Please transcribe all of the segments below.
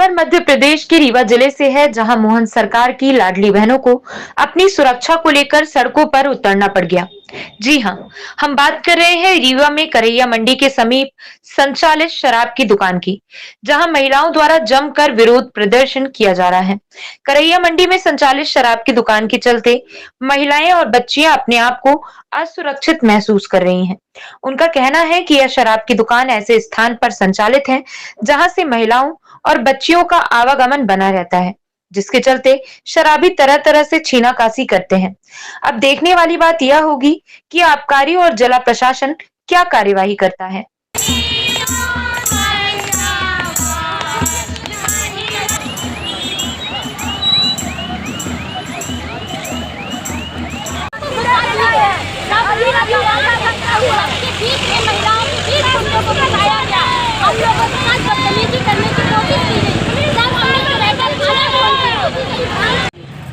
खबर मध्य प्रदेश के रीवा जिले से है, जहां मोहन सरकार की लाडली बहनों को अपनी सुरक्षा को लेकर सड़कों पर उतरना पड़ गया। जी हां, हम बात कर रहे हैं रीवा में करैया मंडी के समीप संचालित शराब की दुकान की, जहां महिलाओं द्वारा जमकर विरोध प्रदर्शन किया जा रहा है। करैया मंडी में संचालित शराब की दुकान के चलते महिलाएं और बच्चियां अपने आप को असुरक्षित महसूस कर रही हैं। उनका कहना है कि यह शराब की दुकान ऐसे स्थान पर संचालित है जहां से महिलाओं और बच्चियों का आवागमन बना रहता है, जिसके चलते शराबी तरह तरह से छीनाकासी करते हैं। अब देखने वाली बात यह होगी कि आबकारी और जिला प्रशासन क्या कार्यवाही करता है।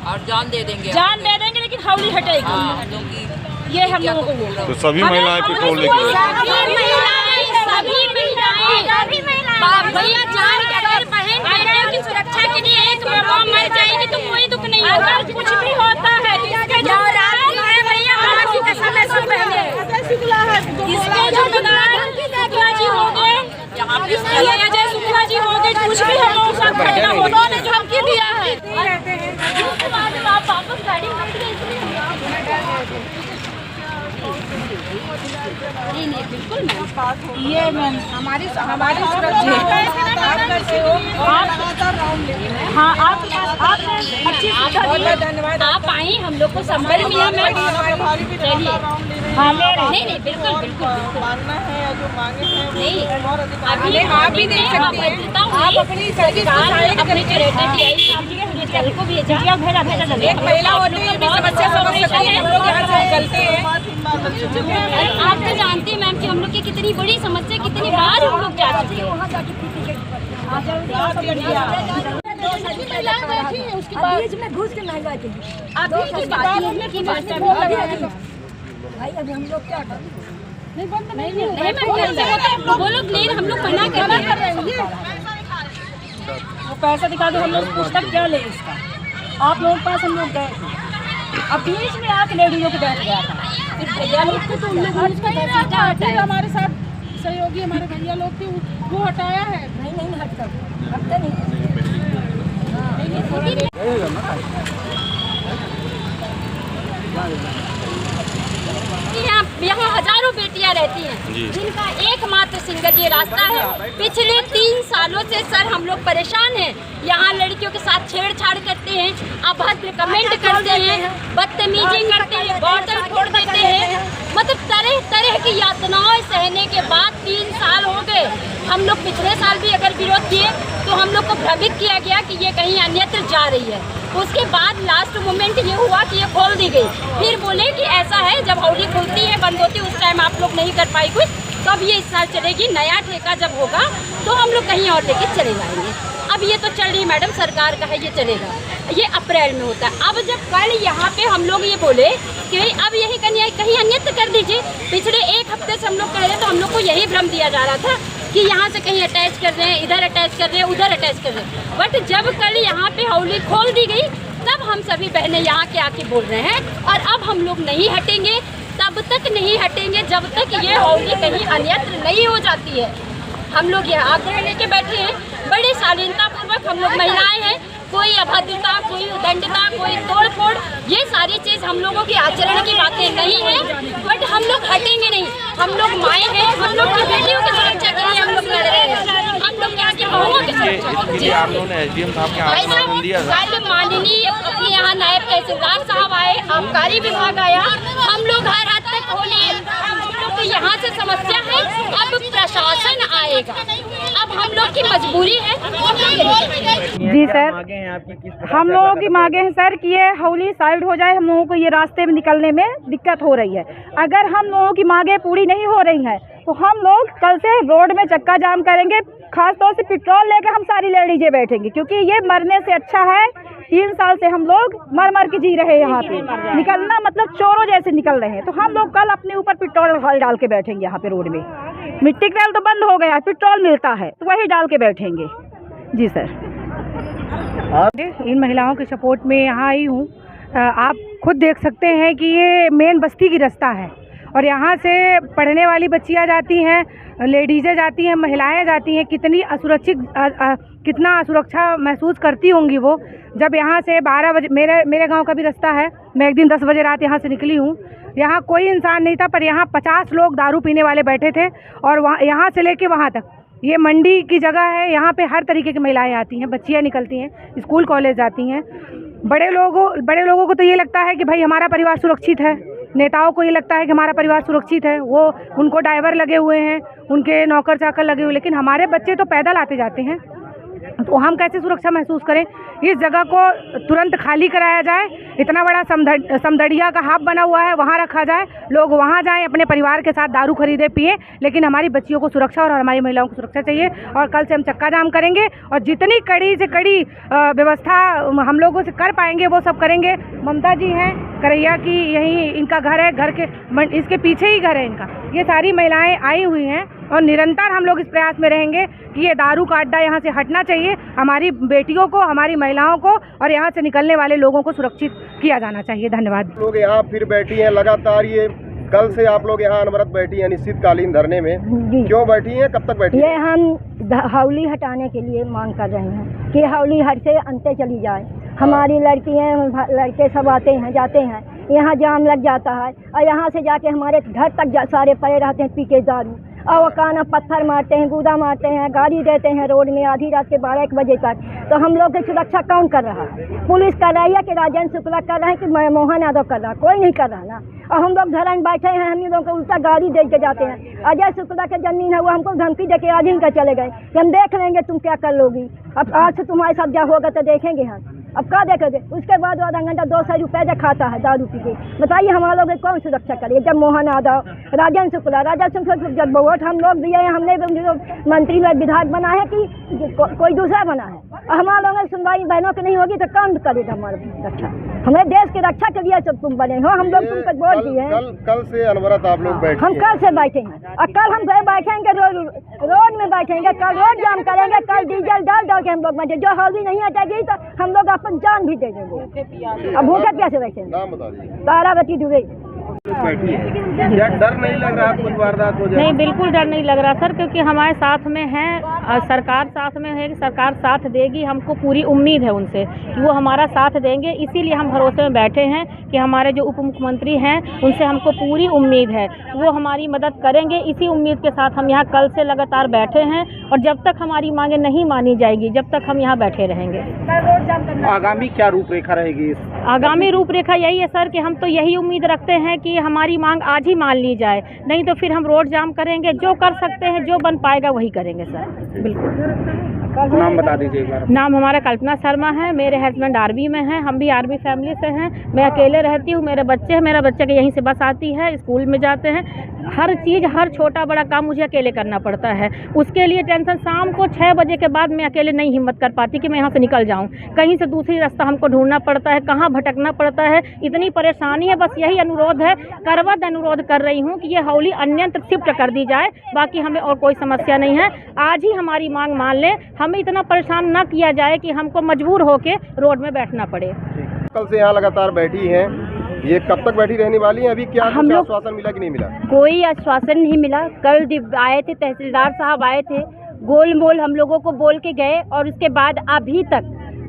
और जान दे देंगे लेकिन हौली हटेगी। ये हम लोगों को तो सभी महिलाएं पेट्रोल लेके भैया जान के अगर बहन बेटे की सुरक्षा के लिए एक माँ मर जाएगी तो कोई दुख नहीं होगा। कुछ भी होता है तो इसके जो भैया की कसम है सब पहले इसके जो शुक्ला जी हो गए, अजय शुक्ला जी हो गए, कुछ भी हम लोग सब खड़ा उन्होंने धमकी दिया है। आप वापस गाड़ी नहीं बिल्कुल मैम, ये मैम हमारी सुरक्षा। हाँ आप धन्यवाद, आप आई हम लोग को संपर्क मिला मैम। चलिए हाँ नहीं बिल्कुल मानना है जो मांगे हैं नहीं अभी आप भी देख सकते हैं। आप अपनी अपनी चल को भेजा एक महिला होने की समस्या समझ सकते हैं। हम लोग यहाँ से चलते हैं। आप तो जानते हैं मैम कि हम लोग की कितनी बड़ी समस्या, कितनी बार हम लोग जा चुके हैं। उसके बाद में घुस के महंगा भाई अभी हम लोग क्या करें? नहीं वो लोग ले हम लोग मना कर रहे हैं। वो पैसा दिखा दो, हम लोग पुस्तक क्या ले इसका। आप लोगों के पास हम लोग गए, अब बीच में आके लेडीजों को बैठ गया था। फिर भैया लोग थे तो उन लोगों ने हमारे साथ सहयोगी हमारे भैया लोग थे, वो हटाया है। नहीं हटता नहीं। यहाँ हजारों बेटियां रहती हैं जिनका एकमात्र सिंगल ये रास्ता है। पिछले 3 सालों से सर हम लोग परेशान हैं। यहाँ लड़कियों के साथ छेड़छाड़ करते हैं, अभद्र कमेंट करते हैं, बदतमीजी करते हैं, बॉटल फोड़ देते हैं। मतलब तरह तरह की यातनाएं सहने के बाद 3 साल हो गए। हम लोग पिछले साल भी अगर विरोध किए तो हम लोग को भ्रमित किया गया कि ये कहीं अन्यत्र जा रही है। उसके बाद लास्ट मोमेंट ये हुआ कि ये खोल दी गई। फिर बोले कि ऐसा है जब हौली खुलती है बंद होती है उस टाइम आप लोग नहीं कर पाई कुछ, तो अब ये इस साल चलेगी। नया ठेका जब होगा तो हम लोग कहीं और लेके चले जाएंगे। अब ये तो चल रही मैडम सरकार का है, ये चलेगा, ये अप्रैल में होता है। अब जब कल यहाँ पे हम लोग ये बोले कि अब यही कहीं अन्यत्र कर दीजिए, पिछले 1 हफ्ते से हम लोग कह रहे तो हम लोग को यही भ्रम दिया जा रहा था कि यहाँ से कहीं अटैच कर रहे हैं, इधर अटैच कर रहे हैं, उधर अटैच कर रहे हैं। बट जब कल यहाँ पे हौली खोल दी गई तब हम सभी बहनें यहाँ के आके बोल रहे हैं और अब हम लोग नहीं हटेंगे, तब तक नहीं हटेंगे जब तक ये हौली कहीं अन्यत्र नहीं हो जाती है। हम लोग यहाँ आग्रह लेके बैठे हैं, बड़ी शालीनता पूर्वक हम लोग महिलाएं हैं, कोई अभद्रता, कोई उदंडता, कोई तोड़फोड़, ये सारी चीज़ हम लोगों की आचरण की बातें नहीं है। बट हम लोग हटेंगे नहीं, हम लोग माएँ हैं, हम लोग की बेटियों की सुरक्षा के लिए हम लोग लड़ रहे हैं, हम लोग यहाँ की बहुओं की सुरक्षा। कल माननीय अपने यहाँ नायब तहसीलदार साहब आए, आबकारी विभाग आया, हम लोग हर हद तक होली तो यहाँ से समस्या है। अब प्रशासन आएगा, अब हम लोग की मजबूरी है। जी सर, हम लोगों की मांगे हैं सर कि ये हौली साइड हो जाए। हम लोगों को ये रास्ते में निकलने में दिक्कत हो रही है। अगर हम लोगों की मांगे पूरी नहीं हो रही हैं तो हम लोग कल से रोड में चक्का जाम करेंगे। खास तौर से पेट्रोल लेकर हम सारी लेडीजें बैठेंगे, क्योंकि ये मरने से अच्छा है। 3 साल से हम लोग मर के जी रहे हैं यहाँ पे, निकलना मतलब चोरों जैसे निकल रहे हैं। तो हम लोग कल अपने ऊपर पेट्रोल डाल के बैठेंगे यहाँ पे रोड में। मिट्टी का तेल तो बंद हो गया, पेट्रोल मिलता है तो वही डाल के बैठेंगे। जी सर। इन महिलाओं के सपोर्ट में यहाँ आई हूँ। आप खुद देख सकते हैं कि ये मेन बस्ती की रास्ता है और यहाँ से पढ़ने वाली बच्चियाँ जाती हैं, लेडीज़ें जाती हैं, महिलाएं जाती हैं। कितनी असुरक्षित कितना असुरक्षा महसूस करती होंगी वो जब यहाँ से 12 बजे, मेरे गांव का भी रास्ता है। मैं एक दिन 10 बजे रात यहाँ से निकली हूँ। यहाँ कोई इंसान नहीं था, पर यहाँ 50 लोग दारू पीने वाले बैठे थे और वहाँ यहाँ से लेके वहाँ तक ये मंडी की जगह है। यहाँ पे हर तरीके की महिलाएं आती हैं, बच्चियाँ निकलती हैं, स्कूल कॉलेज जाती हैं। बड़े लोगों को तो ये लगता है कि भाई हमारा परिवार सुरक्षित है, नेताओं को ये लगता है कि हमारा परिवार सुरक्षित है, वो उनको ड्राइवर लगे हुए हैं, उनके नौकर चाकर लगे हुए, लेकिन हमारे बच्चे तो पैदल आते जाते हैं, तो हम कैसे सुरक्षा महसूस करें। इस जगह को तुरंत खाली कराया जाए। इतना बड़ा समदड़िया का हाब बना हुआ है, वहाँ रखा जाए, लोग वहाँ जाएं, अपने परिवार के साथ दारू खरीदे पिए, लेकिन हमारी बच्चियों को सुरक्षा और हमारी महिलाओं को सुरक्षा चाहिए। और कल से हम चक्का जाम करेंगे और जितनी कड़ी से कड़ी व्यवस्था हम लोगों से कर पाएंगे वो सब करेंगे। ममता जी हैं करैया की, यहीं इनका घर है, घर के इसके पीछे ही घर है इनका। ये सारी महिलाएं आई हुई हैं और निरंतर हम लोग इस प्रयास में रहेंगे कि ये दारू का अड्डा यहाँ से हटना चाहिए। हमारी बेटियों को, हमारी महिलाओं को और यहाँ से निकलने वाले लोगों को सुरक्षित किया जाना चाहिए। धन्यवाद। लोग यहाँ फिर बैठी हैं लगातार, ये कल से आप लोग यहाँ अनवरत बैठी हैं अनिश्चितकालीन धरने में। क्यों बैठी हैं, कब तक बैठी ये हम हौली हटाने के लिए मांग कर रहे हैं कि हौली हट से अंते चली जाए। हमारी लड़कियाँ लड़के सब आते हैं जाते हैं, यहाँ जाम लग जाता है और यहाँ से जाके हमारे घर तक सारे पड़े रहते हैं पी के दारू, और वो काना पत्थर मारते हैं, गूदा मारते हैं, गाड़ी देते हैं रोड में आधी रात के 12-1 बजे तक। तो हम लोग की सुरक्षा कौन कर रहा है? पुलिस कर रही है कि राजेंद्र शुक्ला कर रहे हैं कि मोहन यादव कर रहा है? कोई नहीं कर रहा ना। और हम लोग धरन बैठे हैं, हम लोग को उल्टा गाड़ी दे के जाते हैं। अजय शुक्ला के जमीन है, वो हमको धमकी दे के आज इनका चले गए कि हम देख लेंगे तुम क्या कर लोगी। अब आज से तुम्हारे साथ क्या होगा तो देखेंगे हम। अब क्या देखोगे? उसके बाद आधा घंटा 200 रुपये खाता है दारू पी के। बताइए हमारे लोग कौन सुरक्षा करिए? जब मोहन यादव, राजेंद्र शुक्ला जब वोट हम लोग दिए हैं, हमने मंत्री में विधायक बना है कि कोई दूसरा बना है। हमारे लोगों की सुनवाई बहनों की नहीं होगी तो कौन करेगा हमारी रक्षा? हमें देश की रक्षा के लिए सब तुम बने हो, हम लोग तुमको वोट दिए हैं। कल से अनवरत आप लोग बैठे? हम कल से बैठे हैं और कल हम बैठेंगे, रोड में बैठेंगे, कल रोड जाम करेंगे, कल डीजल डाल के हम लोग बैठे। जो हौली नहीं हटेगी तो हम लोग अपन जान भी दे देंगे। अब भूखे प्यासे बैठेंगे। नाम बता दीजिए। तारावती दुबे। क्या डर नहीं लग रहा कुछ वारदात हो जाए? नहीं, बिल्कुल डर नहीं लग रहा सर, क्योंकि हमारे साथ में है और सरकार साथ में है कि सरकार साथ देगी। हमको पूरी उम्मीद है उनसे कि वो हमारा साथ देंगे, इसीलिए हम भरोसे में बैठे हैं कि हमारे जो उप मुख्यमंत्री हैं उनसे हमको पूरी उम्मीद है, वो हमारी मदद करेंगे। इसी उम्मीद के साथ हम यहाँ कल से लगातार बैठे हैं और जब तक हमारी मांगे नहीं मानी जाएगी जब तक हम यहाँ बैठे रहेंगे। आगामी क्या रूपरेखा रहेगी? आगामी रूपरेखा यही है सर कि हम तो यही उम्मीद रखते हैं कि हमारी मांग आज ही मान ली जाए, नहीं तो फिर हम रोड जाम करेंगे। जो कर सकते हैं, जो बन पाएगा वही करेंगे सर। बिल्कुल। नाम बता दीजिए एक बार। नाम हमारा कल्पना शर्मा है, मेरे हस्बैंड आर्मी में हैं, हम भी आर्मी फैमिली से हैं। मैं अकेले रहती हूँ, मेरे बच्चे हैं, मेरा बच्चा के यहीं से बस आती है, स्कूल में जाते हैं। हर चीज़, हर छोटा बड़ा काम मुझे अकेले करना पड़ता है। उसके लिए टेंशन, शाम को 6 बजे के बाद मैं अकेले नहीं हिम्मत कर पाती कि मैं यहाँ से निकल जाऊँ। कहीं से दूसरी रास्ता हमको ढूंढना पड़ता है, कहाँ भटकना पड़ता है, इतनी परेशानी है। बस यही अनुरोध है, करवद अनुरोध कर रही हूँ कि ये हौली अन्यत्र शिफ्ट कर दी जाए। बाकी हमें और कोई समस्या नहीं है। आज ही हमारी मांग मान लें, हमें इतना परेशान ना किया जाए कि हमको मजबूर होके रोड में बैठना पड़े। कल से यहाँ लगातार बैठी हैं, ये कब तक बैठी रहने वाली हैं? अभी क्या कुछ आश्वासन मिला कि नहीं मिला? कोई आश्वासन नहीं मिला। कल आए थे तहसीलदार साहब, आए थे, गोल मोल हम लोगों को बोल के गए और उसके बाद अभी तक,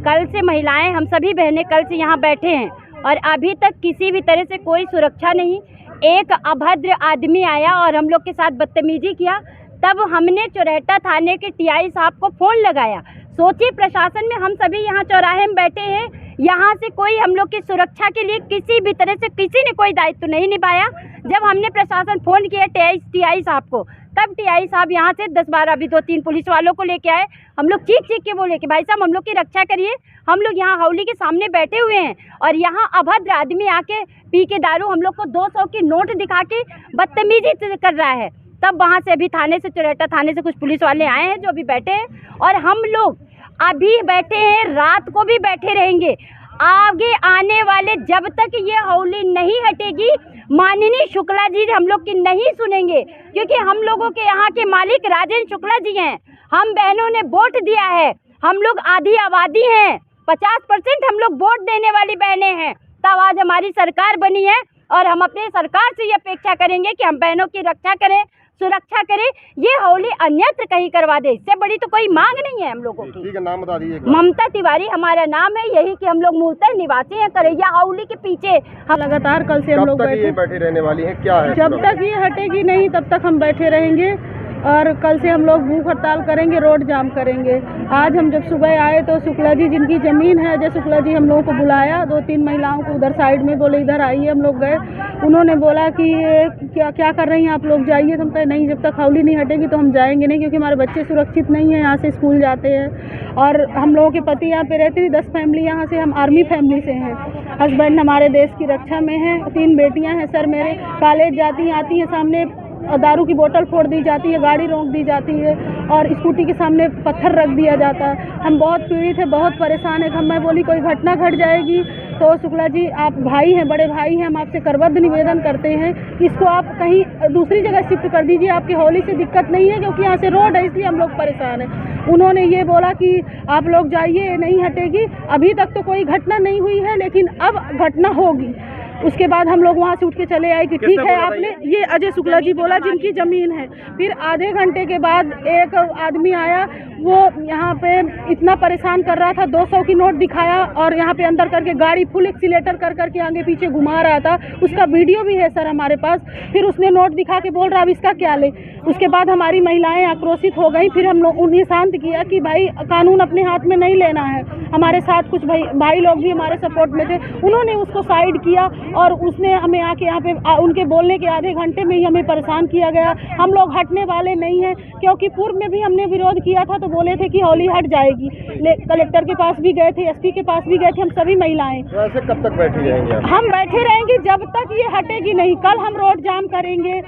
कल से महिलाएं, हम सभी बहनें कल से यहाँ बैठे हैं और अभी तक किसी भी तरह से कोई सुरक्षा नहीं। एक अभद्र आदमी आया और हम लोग के साथ बदतमीजी किया, तब हमने चौराहा थाने के टीआई साहब को फ़ोन लगाया। सोचिए, प्रशासन में हम सभी यहाँ चौराहे में बैठे हैं, यहाँ से कोई हम लोग की सुरक्षा के लिए किसी भी तरह से किसी ने कोई दायित्व नहीं निभाया। जब हमने प्रशासन फ़ोन किया टीआई साहब को, तब टीआई साहब यहाँ से 10-12 अभी 2-3 पुलिस वालों को लेके आए। हम लोग चीख के बोले कि भाई साहब हम लोग की रक्षा करिए, हम लोग यहाँ हौली के सामने बैठे हुए हैं और यहाँ अभद्र आदमी आके पी के दारू हम लोग को 200 की नोट दिखा के बदतमीजी कर रहा है। तब वहाँ से अभी थाने से, चौराहा थाने से कुछ पुलिस वाले आए हैं जो अभी बैठे हैं और हम लोग अभी बैठे हैं, रात को भी बैठे रहेंगे। आगे आने वाले, जब तक ये हौली नहीं हटेगी, माननीय शुक्ला जी हम लोग की नहीं सुनेंगे, क्योंकि हम लोगों के यहाँ के मालिक राजेंद्र शुक्ला जी हैं। हम बहनों ने वोट दिया है, हम लोग आधी आबादी हैं, 50% हम लोग वोट देने वाली बहनें हैं, तब आज हमारी सरकार बनी है और हम अपनी सरकार से ये अपेक्षा करेंगे कि हम बहनों की रक्षा करें, सुरक्षा करें, ये होली अन्यत्र कहीं करवा दे। इससे बड़ी तो कोई मांग नहीं है हम लोगों की। ठीक है, नाम बता दीजिए। ममता तिवारी हमारा नाम है, यही कि हम लोग मूलतः निवासी हैं करैया हाउली के पीछे। हम लगातार कल से हम लोग बैठे रहने वाली हैं, क्या है? जब तक ये हटेगी नहीं तब तक हम बैठे रहेंगे और कल से हम लोग भूख हड़ताल करेंगे, रोड जाम करेंगे। आज हम जब सुबह आए तो शुक्ला जी जिनकी ज़मीन है, अजय शुक्ला जी, हम लोगों को बुलाया, 2-3 महिलाओं को उधर साइड में, बोले इधर आइए। हम लोग गए, उन्होंने बोला कि क्या कर रही हैं आप लोग, जाइए। तो हम कहे नहीं, जब तक हाउली नहीं हटेगी तो हम जाएंगे नहीं, क्योंकि हमारे बच्चे सुरक्षित नहीं हैं, यहाँ से स्कूल जाते हैं और हम लोगों के पति यहाँ पे रहते हैं। 10 फैमिली यहाँ से, हम आर्मी फैमिली से हैं, हस्बैंड हमारे देश की रक्षा में हैं, 3 बेटियाँ हैं सर मेरे, कॉलेज जाती हैं, आती हैं, सामने दारू की बोतल फोड़ दी जाती है, गाड़ी रोक दी जाती है और स्कूटी के सामने पत्थर रख दिया जाता है। हम बहुत पीड़ित हैं, बहुत परेशान हैं। मैं बोली कोई घटना घट जाएगी तो शुक्ला जी आप भाई हैं, बड़े भाई हैं, हम आपसे करबद्ध निवेदन करते हैं कि इसको आप कहीं दूसरी जगह शिफ्ट कर दीजिए, आपकी होली से दिक्कत नहीं है, क्योंकि यहाँ से रोड है, इसलिए हम लोग परेशान हैं। उन्होंने ये बोला कि आप लोग जाइए, नहीं हटेगी। अभी तक तो कोई घटना नहीं हुई है, लेकिन अब घटना होगी। उसके बाद हम लोग वहाँ से उठ के चले आए कि ठीक है आपने, ये अजय शुक्ला जी बोला जिनकी ज़मीन है। फिर आधे घंटे के बाद एक आदमी आया, वो यहाँ पे इतना परेशान कर रहा था, 200 की नोट दिखाया और यहाँ पे अंदर करके गाड़ी फुल एक्सीलेटर कर करके आगे पीछे घुमा रहा था। उसका वीडियो भी है सर हमारे पास। फिर उसने नोट दिखा के बोल रहा अब इसका क्या ले। उसके बाद हमारी महिलाएं आक्रोशित हो गई। फिर हम लोग उन्हें शांत किया कि भाई कानून अपने हाथ में नहीं लेना है। हमारे साथ कुछ भाई लोग भी हमारे सपोर्ट में थे, उन्होंने उसको साइड किया और उसने हमें आके यहाँ पे उनके बोलने के आधे घंटे में ही हमें परेशान किया गया। हम लोग हटने वाले नहीं हैं, क्योंकि पूर्व में भी हमने विरोध किया था तो बोले थे कि होली हट जाएगी। कलेक्टर के पास भी गए थे, एसपी के पास भी गए थे, हम सभी महिलाएं। तो ऐसे कब तक बैठी रहेंगे आप? हम बैठे रहेंगे जब तक ये हटेगी नहीं। कल हम रोड जाम करेंगे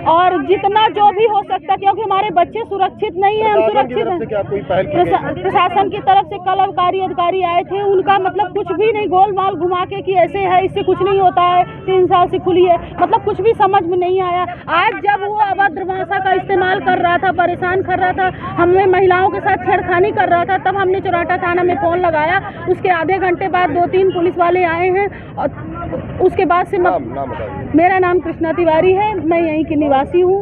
और जितना जो भी हो सकता, क्योंकि हमारे बच्चे सुरक्षित नहीं है, हम सुरक्षित हैं। प्रशासन की तरफ से कल अबकारी अधिकारी आए थे, उनका मतलब कुछ भी नहीं, गोलमाल घुमा के कि ऐसे है, इससे कुछ नहीं होता है, 3 साल से खुली है, मतलब कुछ भी समझ में नहीं आया। आज जब वो अभद्र भाषा का इस्तेमाल कर रहा था, परेशान कर रहा था, हमें महिलाओं के साथ छेड़खानी कर रहा था, तब हमने चौराटा थाना में फ़ोन लगाया। उसके आधे घंटे बाद 2-3 पुलिस वाले आए हैं और उसके बाद से मेरा नाम कृष्णा तिवारी है, मैं यहीं की निवासी हूँ।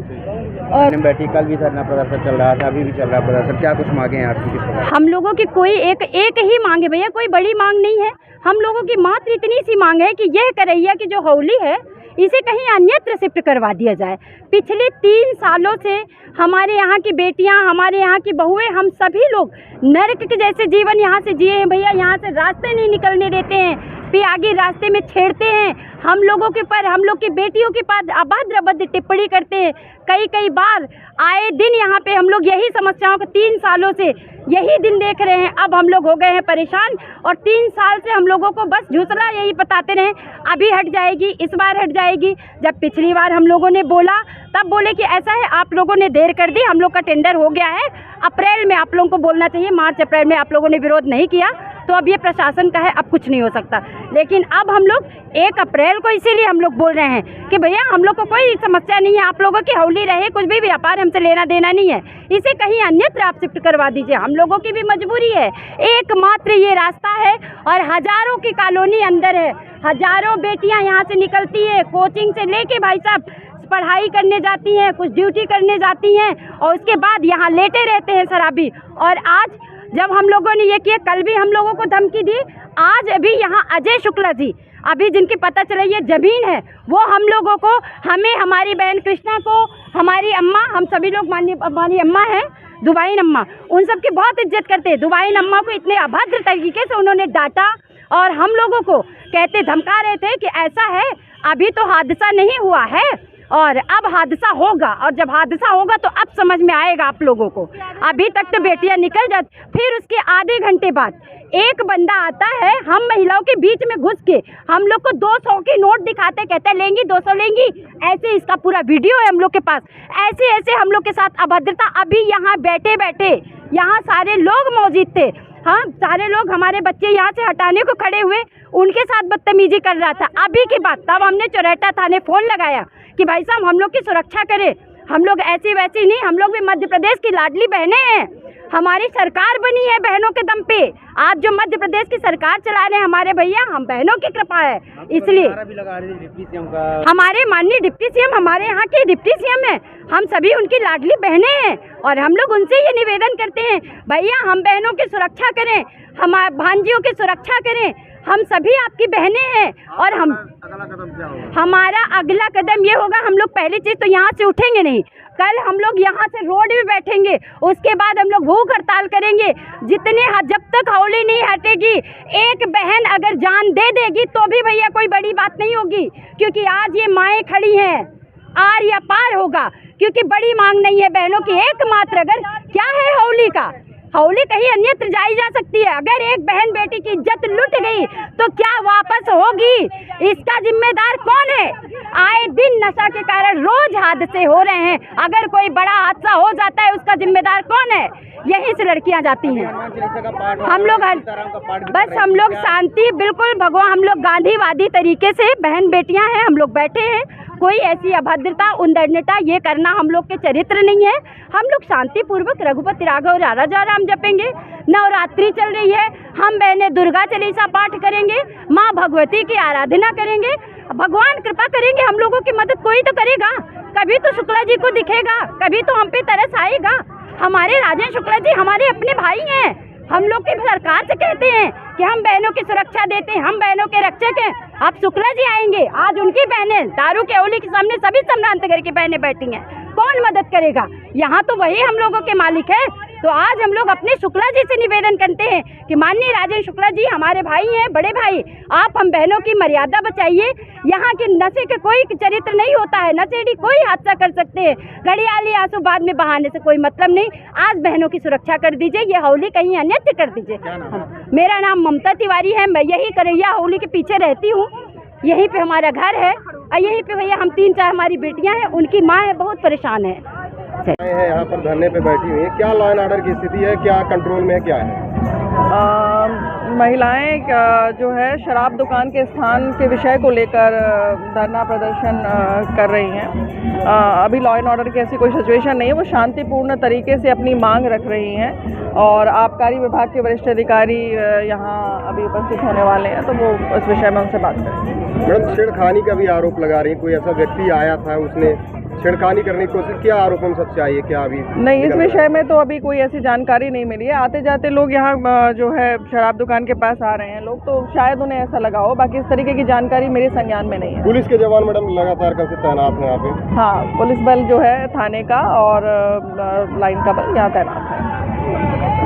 और बैठी, कल भी धरना प्रदर्शन चल रहा था, अभी भी चल रहा है प्रदर्शन, क्या कुछ मांगे हैं आपकी? किस प्रकार? हम लोगों की कोई एक ही मांग है भैया, कोई बड़ी मांग नहीं है। हम लोगों की मात्र इतनी सी मांग है कि यह करैया की जो होली है इसे कहीं अन्यत्र शिफ्ट करवा दिया जाए। पिछले 3 सालों से हमारे यहाँ की बेटियाँ, हमारे यहाँ की बहुएं, हम सभी लोग नरक के जैसे जीवन यहाँ से जिए हैं भैया। यहाँ से रास्ते नहीं निकलने देते हैं, फिर आगे रास्ते में छेड़ते हैं हम लोगों के पर, हम लोग की बेटियों के पास अभद्र टिप्पणी करते हैं। कई बार आए दिन यहाँ पे हम लोग यही समस्याओं को 3 सालों से यही दिन देख रहे हैं। अब हम लोग हो गए हैं परेशान और 3 साल से हम लोगों को बस झुसला यही बताते रहे, अभी हट जाएगी, इस बार हट जाएगी। जब पिछली बार हम लोगों ने बोला तब बोले कि ऐसा है, आप लोगों ने देर कर दी, हम लोग का टेंडर हो गया है, अप्रैल में आप लोगों को बोलना चाहिए, मार्च अप्रैल में आप लोगों ने विरोध नहीं किया, तो अब ये प्रशासन का है, अब कुछ नहीं हो सकता। लेकिन अब हम लोग 1 अप्रैल को इसीलिए हम लोग बोल रहे हैं कि भैया हम लोग को कोई समस्या नहीं है, आप लोगों की होली रहे, कुछ भी व्यापार हमसे लेना देना नहीं है, इसे कहीं अन्यत्र आप शिफ्ट करवा दीजिए। हम लोगों की भी मजबूरी है, एकमात्र ये रास्ता है और हजारों की कॉलोनी अंदर है, हजारों बेटियां यहाँ से निकलती है, कोचिंग से लेके भाई साहब पढ़ाई करने जाती हैं, कुछ ड्यूटी करने जाती हैं और उसके बाद यहाँ लेटे रहते हैं शराबी। और आज जब हम लोगों ने ये किया, कल भी हम लोगों को धमकी दी, आज अभी यहाँ अजय शुक्ला जी, अभी जिनकी पता चला ये ज़मीन है, वो हम लोगों को, हमें, हमारी बहन कृष्णा को, हमारी अम्मा, हम सभी लोग हमारी अम्मा हैं दुबाइन अम्मा, उन सब की बहुत इज्जत करते हैं। दुबाइन अम्मा को इतने अभद्र तरीके से उन्होंने डांटा और हम लोगों को कहते, धमका रहे थे कि ऐसा है, अभी तो हादसा नहीं हुआ है और अब हादसा होगा, और जब हादसा होगा तो अब समझ में आएगा आप लोगों को। अभी तक तो बेटियां निकल जाती, फिर उसके आधे घंटे बाद एक बंदा आता है, हम महिलाओं के बीच में घुस के हम लोग को 200 की नोट दिखाते, कहते लेंगी 200 लेंगी, ऐसे इसका पूरा वीडियो है हम लोग के पास। ऐसे हम लोग के साथ अभद्रता, अभी यहाँ बैठे बैठे यहाँ सारे लोग मौजूद थे, हाँ सारे लोग, हमारे बच्चे यहाँ से हटाने को खड़े हुए, उनके साथ बदतमीजी कर रहा था। अभी की बात, तब हमने चौराटा थाने फ़ोन लगाया कि भाई साहब हम लोग की सुरक्षा करें, हम लोग ऐसी वैसी नहीं, हम लोग भी मध्य प्रदेश की लाडली बहनें हैं। हमारी सरकार बनी है बहनों के दम पे। आज जो मध्य प्रदेश की सरकार चला रहे हैं हमारे भैया, हम बहनों की कृपा है। इसलिए हमारे माननीय डिप्टी सीएम हमारे यहाँ के डिप्टी सीएम हैं, हम सभी उनकी लाडली बहनें हैं और हम लोग उनसे ये निवेदन करते हैं, भैया हम बहनों की सुरक्षा करें, हमारे भांजियों की सुरक्षा करें। हम सभी आपकी बहनें हैं और हम हमारा अगला कदम ये होगा, हम लोग पहली चीज़ तो यहाँ से उठेंगे नहीं, कल हम लोग यहाँ से रोड में बैठेंगे, उसके बाद हम लोग भूख हड़ताल करेंगे। जब तक होली नहीं हटेगी, एक बहन अगर जान दे देगी तो भी भैया कोई बड़ी बात नहीं होगी, क्योंकि आज ये माएँ खड़ी हैं, आर या पार होगा, क्योंकि बड़ी मांग नहीं है बहनों की। एकमात्र अगर क्या है होली का, होली कहीं अन्यत्र जाई जा सकती है, अगर एक बहन बेटी की इज्जत लुट गई तो क्या वापस होगी? इसका जिम्मेदार कौन है? आए दिन नशा के कारण रोज हादसे हो रहे हैं, अगर कोई बड़ा हादसा हो जाता है उसका जिम्मेदार कौन है? यहीं से लड़कियां जाती हैं। हम लोग बस हम लोग शांति, बिल्कुल भगवान, हम लोग गांधीवादी तरीके से बहन बेटियां हैं, हम लोग बैठे हैं। कोई ऐसी अभद्रता उन्नतता ये करना हम लोग के चरित्र नहीं है। हम लोग शांतिपूर्वक रघुपति राघव राजा राम जपेंगे। नवरात्रि चल रही है, हम बहनें दुर्गा चालीसा पाठ करेंगे, माँ भगवती की आराधना करेंगे, भगवान कृपा करेंगे, हम लोगों की मदद कोई तो करेगा। कभी तो शुक्ला जी को दिखेगा, कभी तो हम पे तरस आएगा। हमारे राजेंद्र शुक्ला जी हमारे अपने भाई हैं, हम लोग की सरकार से कहते हैं कि हम बहनों की सुरक्षा देते हैं, हम बहनों के रक्षक हैं। अब शुक्ला जी आएंगे, आज उनकी बहनें दारू के होली के सामने सभी सम्भ्रांत घर की बहनें बैठी हैं, कौन मदद करेगा? यहाँ तो वही हम लोगों के मालिक है। तो आज हम लोग अपने शुक्ला जी से निवेदन करते हैं कि माननीय राजेंद्र शुक्ला जी हमारे भाई हैं, बड़े भाई, आप हम बहनों की मर्यादा बचाइए। यहाँ के नशे के कोई चरित्र नहीं होता है, नशेड़ी कोई हादसा कर सकते हैं, घड़ियाली आंसू बाद में बहाने से कोई मतलब नहीं। आज बहनों की सुरक्षा कर दीजिए, ये होली कहीं अन्यत्र कर दीजिए। मेरा नाम ममता तिवारी है, मैं यही करैया होली के पीछे रहती हूँ, यहीं पे हमारा घर है और यहीं पे भैया हम 3-4 हमारी बेटियां हैं, उनकी माँ है, बहुत परेशान है। यहाँ पर धरने पे बैठी हुई है, क्या लॉ एंड ऑर्डर की स्थिति है, क्या कंट्रोल में है, क्या है? महिलाएं जो है शराब दुकान के स्थान के विषय को लेकर धरना प्रदर्शन कर रही हैं। अभी लॉ एंड ऑर्डर की ऐसी कोई सिचुएशन नहीं है, वो शांतिपूर्ण तरीके से अपनी मांग रख रही हैं और आबकारी विभाग के वरिष्ठ अधिकारी यहाँ अभी उपस्थित होने वाले हैं, तो वो इस विषय में उनसे बात करेंगे। मैडम, छेड़खानी का भी आरोप लगा रही, कोई ऐसा व्यक्ति आया था, उसने छेड़खानी करने की कोशिश, क्या आरोप में सच्चाई है, क्या अभी? नहीं, इस विषय में तो अभी कोई ऐसी जानकारी नहीं मिली है। आते जाते लोग यहाँ जो है शराब दुकान के पास आ रहे हैं लोग, तो शायद उन्हें ऐसा लगा हो, बाकी इस तरीके की जानकारी मेरे संज्ञान में नहीं है। पुलिस के जवान मैडम लगातार कब से तैनात हैं यहाँ पे? हाँ, पुलिस बल जो है थाने का और लाइन का बल यहाँ तैनात है।